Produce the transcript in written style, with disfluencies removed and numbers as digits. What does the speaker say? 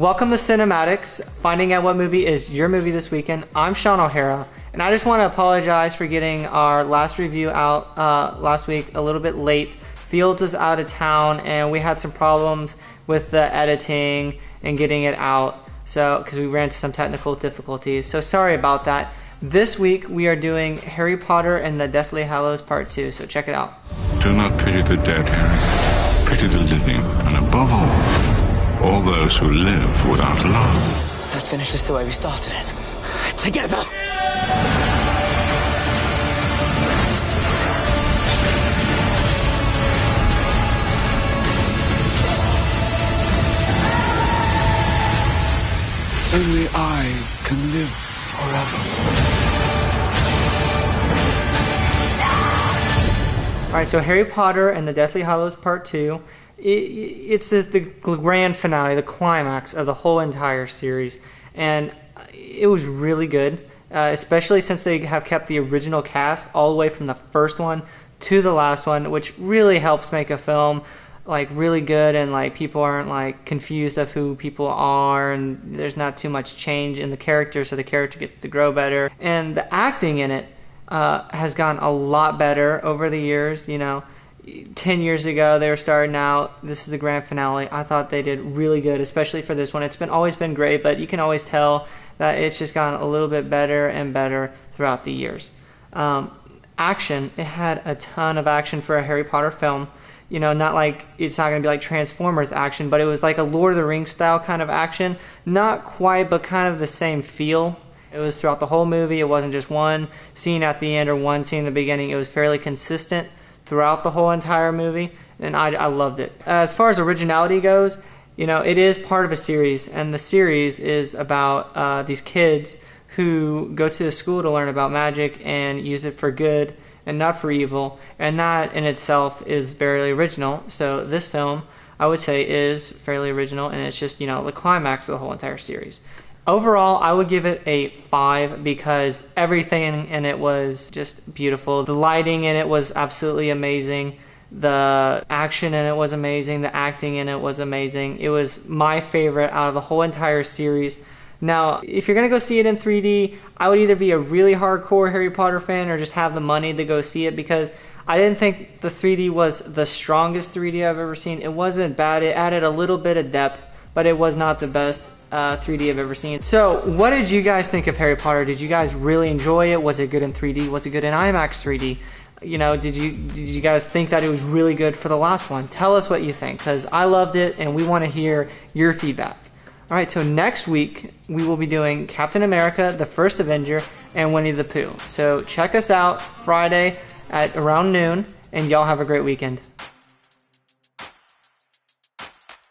Welcome to Cinematicz, finding out what movie is your movie this weekend. I'm Sean O'Hara, and I just want to apologize for getting our last review out last week a little bit late. Fields was out of town, and we had some problems with the editing and getting it out, so because we ran into some technical difficulties. So sorry about that. This week we are doing Harry Potter and the Deathly Hallows Part 2, so check it out. Do not pity the dead, Harry. Pity the living, and above all those who live without love. Let's finish this the way we started it. Together! Only I can live forever. Alright, so Harry Potter and the Deathly Hallows Part 2, it's the grand finale, the climax of the whole entire series, and it was really good, especially since they have kept the original cast all the way from the first one to the last one, which really helps make a film like really good, and like people aren't like confused of who people are, and there's not too much change in the character, so the character gets to grow better. And the acting in it has gotten a lot better over the years. You know, 10 years ago they were starting out. This is the grand finale. I thought they did really good, especially for this one. It's always been great, but you can always tell that it's just gotten a little bit better and better throughout the years. Action, it had a ton of action for a Harry Potter film. You know, not like, it's not going to be like Transformers action, but it was like a Lord of the Rings style kind of action. Not quite, but kind of the same feel. It was throughout the whole movie. It wasn't just one scene at the end or one scene in the beginning. It was fairly consistent throughout the whole entire movie, and I loved it. As far as originality goes, you know, it is part of a series, and the series is about these kids who go to the school to learn about magic and use it for good and not for evil, and that in itself is very original. So this film, I would say, is fairly original, and it's just, you know, the climax of the whole entire series. Overall, I would give it a 5 because everything in it was just beautiful. The lighting in it was absolutely amazing. The action in it was amazing. The acting in it was amazing. It was my favorite out of the whole entire series. Now, if you're going to go see it in 3D, I would either be a really hardcore Harry Potter fan or just have the money to go see it, because I didn't think the 3D was the strongest 3D I've ever seen. It wasn't bad. It added a little bit of depth, but it was not the best 3D I've ever seen. So, what did you guys think of Harry Potter? Did you guys really enjoy it? Was it good in 3D? Was it good in IMAX 3D? You know, did you guys think that it was really good for the last one? Tell us what you think, because I loved it, and we want to hear your feedback. Alright, so next week we will be doing Captain America, the First Avenger, and Winnie the Pooh. So check us out Friday at around noon, and y'all have a great weekend.